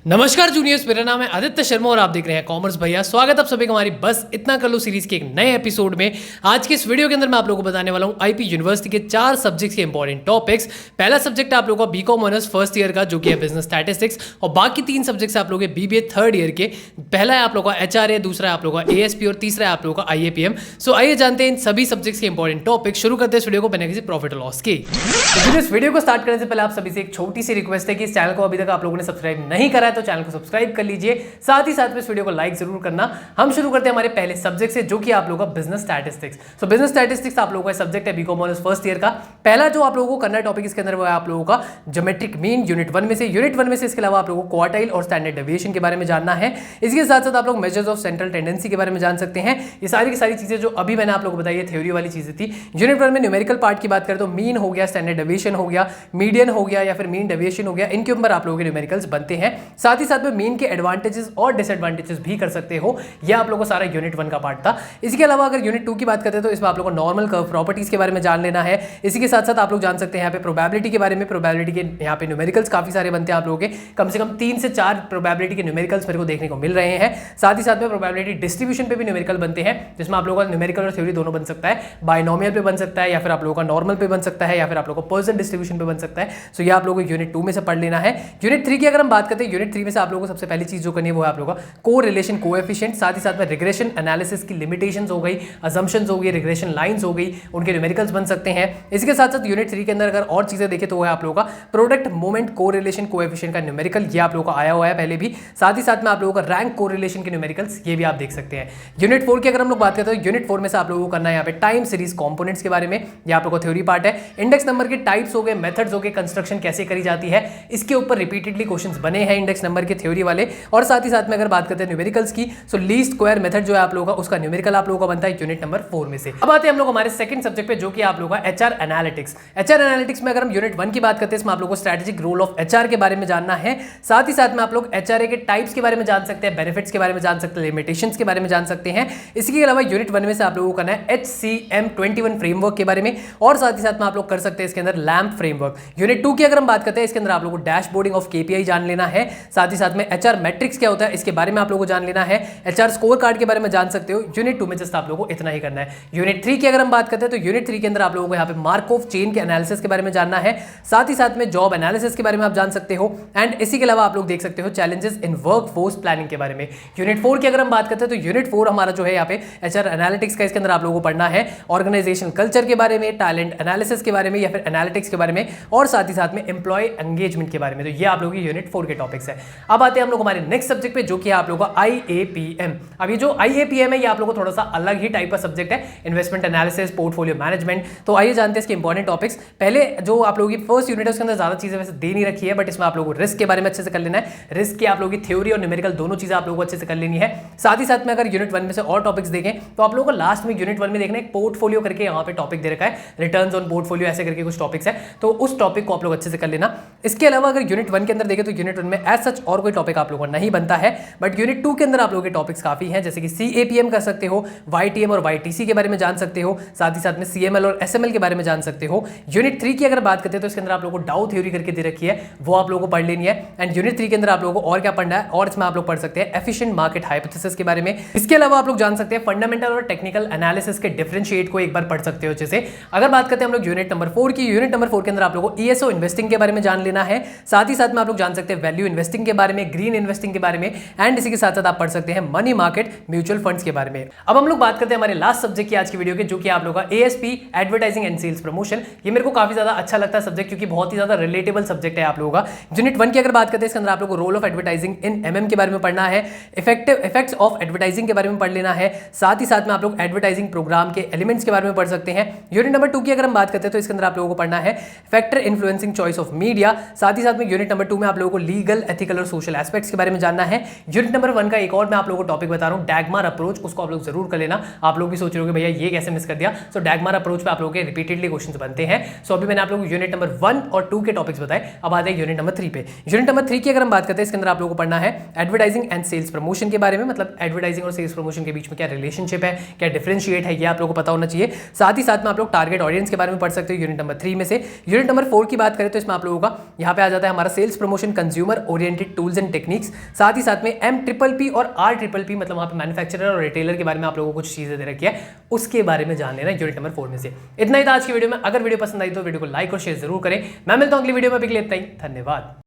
नमस्कार जूनियर्स, मेरा नाम है आदित्य शर्मा और आप देख रहे हैं कॉमर्स भैया। स्वागत आप सभी का हमारी बस इतना कर लो सीरीज के एक नए एपिसोड में। आज के इस वीडियो के अंदर मैं आप लोगों को बताने वाला हूं आईपी यूनिवर्सिटी के 4 सब्जेक्ट्स के इंपॉर्टेंट टॉपिक्स। पहला सब्जेक्ट है आप लोगों का बीकॉम ऑनर्स फर्स्ट ईयर का, जो कि है बिजनेस स्टैटिस्टिक्स, और बाकी 3 सब्जेक्ट्स आप लोगों के बीबीए थर्ड ईयर के। पहला है आप लोगों का एचआरए, दूसरा है आप लोगों का एएसपी और तीसरा है आप लोगों का आईएपीएम। सो आइए जानते हैं इन सभी सब्जेक्ट्स के इंपॉर्टेंट टॉपिक। शुरू करते हैं इस वीडियो को बिना किसी प्रॉफिट और लॉस के। तो इस वीडियो को स्टार्ट करने से पहले आप सभी से एक छोटी सी रिक्वेस्ट है कि इस चैनल को अभी तक आप लोगों ने सब्सक्राइब नहीं करा है तो चैनल को सब्सक्राइब कर लीजिए, साथ ही साथ में इस वीडियो को लाइक जरूर करना। हम शुरू करते हैं हमारे पहले सब्जेक्ट से, जो कि आप लोगों का बिजनेस स्टैटिस्टिक्स। सो बिजनेस स्टैटिस्टिक्स आप लोगों का सब्जेक्ट है बीकॉम ऑनर्स फर्स्ट ईयर का। पहला जो आप लोगों को करना टॉपिक इसके अंदर वो है आप लोगों का ज्योमेट्रिक मीन यूनिट 1 में से। इसके अलावा आप लोगों को क्वार्टाइल और स्टैंडर्ड डेविएशन के बारे में जानना है। इसके साथ साथ आप लोग मेजर्स ऑफ सेंट्रल टेंडेंसी के बारे में जान सकते हैं। ये सारी की सारी चीजें जो अभी मैंने आप लोगों को बताई है थ्योरी वाली चीजें थी। यूनिट 1 में न्यूमेरिकल पार्ट की बात करें तो मीन हो गया, स्टैंडर्ड डेविएशन हो गया, मीडियन हो गया या फिर मीन डेविएशन हो गया, इनके ऊपर आप लोगों के न्यूमेरिकल्स बनते हैं। साथ ही साथ में मीन के एडवांटेजेस और डिसएडवांटेजेस भी कर सकते हो। यह आप लोगों को सारा यूनिट 1 का पार्ट था। इसके अलावा अगर यूनिट 2 की बात करते हैं तो इसमें आप लोगों को नॉर्मल कर्व प्रॉपर्टीज के बारे में जान लेना है। इसी के साथ साथ आप लोग जान सकते हैं यहाँ पे प्रोबेबिलिटी के बारे में। प्रोबेबिलिटी के यहाँ पे न्यूमेरिकल्स काफी सारे बनते हैं आप लोगों के, कम से कम 3 से 4 प्रोबेबिलिटी के न्यूमेरिकल्स मेरे को देखने को मिल रहे हैं। साथ ही साथ में प्रोबेबिलिटी डिस्ट्रीब्यूशन पे भी न्यूमेरिकल बनते हैं, जिसमें आप लोगों का न्यूमेरिकल और थ्योरी दोनों बन सकता है। बाइनोमियल पे बन सकता है, या फिर आप लोगों का नॉर्मल पे बन सकता है, या फिर आप लोगों को पॉइसन डिस्ट्रीब्यूशन पे बन सकता है। सो ये आप लोगों को यूनिट 2 में से पढ़ लेना है। यूनिट 3 की अगर हम बात करते हैं, यूनिट 3 में से आप लोगों को सबसे पहली चीज जो करनी है वो है आप लोगों का कोरिलेशन कोएफिशिएंट। साथ ही साथ में रिग्रेशन एनालिसिस की लिमिटेशंस हो गई, असम्पशंस हो गई, रिग्रेशन लाइंस हो गई, उनके न्यूमेरिकल्स बन सकते हैं। इसके साथ साथ यूनिट 3 के अंदर अगर और चीजें देखें तो वो है आप लोगों का प्रोडक्ट मोमेंट कोरिलेशन कोएफिशिएंट का न्यूमेरिकल, ये आप लोगों को आया हुआ है पहले भी। साथ ही साथ में आप लोगों का रैंक कोरिलेशन के न्यूमेरिकल्स, ये भी आप देख सकते हैं। यूनिट 4 की अगर हम लोग बात करते हैं तो यूनिट 4 में से आप लोगों को करना है यहाँ पे टाइम सीरीज कंपोनेंट्स के बारे में। ये आप लोगों को थ्योरी पार्ट है। इंडेक्स नंबर के टाइप्स हो गए, मेथड्स हो गए, कंस्ट्रक्शन कैसे करी जाती है, इसके ऊपर रिपीटेडली क्वेश्चंस बने हैं इंडेक्स नंबर के थ्योरी वाले। और साथ ही साथ में अगर बात करते हैं न्यूमेरिकल्स की, सो लीस्ट स्क्वायर मेथड जो है आप लोगों का, उसका न्यूमेरिकल आप लोगों का बनता है यूनिट नंबर 4 में से। अब आते हैं हम लोग हमारे सेकंड सब्जेक्ट पे, जो कि आप लोगों का एचआर एनालिटिक्स। एचआर एनालिटिक्स में अगर हम यूनिट 1 की बात करते हैं, इसमें आप लोगों को स्ट्रेटेजिक रोल ऑफ एचआर के बारे में जानना है। साथ ही साथ में आप लोग एचआरए के टाइप्स के बारे में जान सकते हैं, बेनिफिट्स के बारे में जान सकते हैं, लिमिटेशंस के बारे में जान सकते हैं। इसके अलावा यूनिट 1 में से आप लोगों को करना है HCM21 फ्रेमवर्क के बारे में, और साथ ही साथ में आप लोग कर सकते हैं इसके अंदर लैम्प फ्रेमवर्क। यूनिट 2 की अगर हम बात करते हैं, इसके अंदर आप लोगों को डैशबोर्डिंग ऑफ केपीआई जान लेना है। साथ ही साथ में एचआर मैट्रिक्स क्या होता है इसके बारे में आप लोगों को जान लेना है। एचआर स्कोर कार्ड के बारे में जान सकते हो। यूनिट 2 में जस्ट आप लोगों को इतना ही करना है। यूनिट 3 की अगर हम बात करते हैं तो यूनिट 3 के अंदर आप लोगों को यहाँ पे मार्कोव चेन के एनालिसिस के बारे में जानना है। साथ ही साथ में जॉब एनालिसिस के बारे में आप जान सकते हो। एंड इसी के अलावा आप लोग देख सकते हो चैलेंजेस इन वर्कफोर्स प्लानिंग के बारे में। यूनिट 4 की अगर हम बात करते हैं तो यूनिट 4 हमारा जो है यहाँ पे एचआर एनालिटिक्स का, इसके अंदर आप लोगों को पढ़ना है ऑर्गेनाइजेशन कल्चर के बारे में, टैलेंट एनालिसिस के बारे में, या फिर एनालिटिक्स के बारे में, और साथ ही साथ में एम्प्लॉय एंगेजमेंट के बारे में। तो ये आप लोगों की यूनिट 4 के टॉपिक्स है। अब आते हैं हम लोग हमारे नेक्स्ट सब्जेक्ट पे, जो कि आप लोगों का IAPM। अब ये जो IAPM है ये आप लोगों को थोड़ा सा अलग ही टाइप का सब्जेक्ट है, इन्वेस्टमेंट एनालिसिस, पोर्टफोलियो मैनेजमेंट। तो आइए जानते हैं इसके इंपॉर्टेंट टॉपिक्स। पहले जो आप लोगों की फर्स्ट यूनिट है उसके अंदर ज्यादा चीजें वैसे दे नहीं रखी है, बट इसमें आप लोगों को रिस्क के बारे में अच्छे से कर लेना है। रिस्क की आप लोगों की थ्योरी और न्यूमेरिकल दोनों चीजें आप लोगों को अच्छे से कर लेनी है। साथ ही साथ में अगर यूनिट 1 में से और टॉपिक्स देखें तो आप लोगों को लास्ट में यूनिट 1 में देखना एक पोर्टफोलियो करके यहाँ पे टॉपिक दे रखा है, रिटर्न्स ऑन पोर्टफोलियो ऐसे करके कुछ टॉपिक्स है, तो उस टॉपिक को आप लोग अच्छे से कर लेना। इसके अलावा अगर यूनिट 1 के अंदर देखें तो यूनिट 1 में एज सच और कोई टॉपिक आप लोगों को नहीं बनता है, बट यूनिट 2 के अंदर आप लोगों के टॉपिक्स काफी हैं, जैसे कि CAPM कर सकते हो, YTM और YTC के बारे में जान सकते हो। साथ ही साथ में CML और SML के बारे में जान सकते हो। यूनिट 3 की अगर बात करते हैं तो इसके अंदर आप लोगों को डाउ थ्योरी करके दे रखी है, वो आप लोगों को पढ़ लेनी है। एंड यूनिट 3 के अंदर आप लोगों को और क्या पढ़ना है, और इसमें आप लोग पढ़ सकते हैं एफिशिएंट मार्केट हाइपोथेसिस के बारे में। इसके अलावा आप लोग जान सकते हैं फंडामेंटल और टेक्निकल एनालिसिस के डिफरेंशिएट को एक बार पढ़ सकते हो अच्छे से। अगर बात करते हैं हम लोग यूनिट नंबर 4 की, यूनिट नंबर 4 के अंदर आप लोगों को ESO इन्वेस्टिंग के बारे में जान लेना है। साथ ही साथ में आप लोग जान सकते हैं वैल्यू इन्वेस्टिंग के बारे में, ग्रीन इन्वेस्टिंग के बारे में, एंड इसी के साथ साथ आप पढ़ सकते हैं मनी मार्केट म्यूचुअल फंड्स के बारे में। अब हम लोग बात करते हैं हमारे लास्ट सब्जेक्ट की आज की वीडियो के, जो कि आप लोगों का ASP advertising and sales promotion. ये मेरे को काफी ज्यादा अच्छा लगता है सब्जेक्ट, क्योंकि बहुत ही ज्यादा रिलेटेबल सब्जेक्ट है आप लोगों का। यूनिट 1 की अगर बात करते हैं इसके अंदर आप लोगों को role of advertising in MM के बारे में पढ़ना है, इफेक्ट्स ऑफ एडवर्टाइजिंग के बारे में पढ़ लेना है। साथ ही साथ में आप लोग एडवर्टाइजिंग प्रोग्राम के एलिमेंट्स के बारे में पढ़ सकते हैं। यूनिट नंबर 2 की अगर हम बात करते हैं तो इसके अंदर आप लोगों को पढ़ना है factor influencing choice of media. साथ ही साथ में यूनिट नंबर 2 में आप लोगों को लीगल, एथिकल और सोशल एस्पेक्ट्स के बारे में जानना है। यूनिट नंबर 1 का एक और मैं आप लोगों को टॉपिक बता रहा हूं, डैगमार अप्रोच, उसको आप लोग जरूर कर लेना। आप लोग भी सोच रहे हो भैया ये कैसे मिस कर दिया। सो डैगमार अप्रोच पे आप लोगों के रिपीटेडली क्वेश्चंस बनते हैं। सो अभी मैंने आप लोगों को यूनिट नंबर 1 और 2 के टॉपिक्स बताए। अब आते हैं यूनिट नंबर 3 पे। यूनिट नंबर 3 की अगर हम बात करते हैं इसके अंदर आप लोगों को पढ़ना है एडवर्टाइजिंग एंड सेल्स प्रमोशन के बारे में, मतलब एडवर्टाइजिंग और सेल्स प्रमोशन के बीच में क्या रिलेशनशिप है, क्या डिफरेंशिएट है, ये आप लोगों को पता होना चाहिए। साथ ही साथ में आप लोग टारगेट ऑडियंस के बारे में पढ़ सकते हो यूनिट नंबर 3 में से। यूनिट नंबर 4 की बात करें तो इसमें आप लोगों का यहाँ पे आ जाता है हमारा sales promotion consumer oriented related tools and techniques, साथ ही साथ में MPPP और RPPP मतलब वहाँ पे मैन्युफैक्चरर और रिटेलर के बारे में आप लोगों को कुछ चीज़ें दे रखी है, उसके बारे में जान लेना यूनिट नंबर 4 में से। इतना ही था आज की वीडियो में। अगर वीडियो पसंद आई तो वीडियो को लाइक और शेयर जरूर करें। मैं मिलता हूं अगली वीडियो में, अभी के लिए इतना ही, धन्यवाद।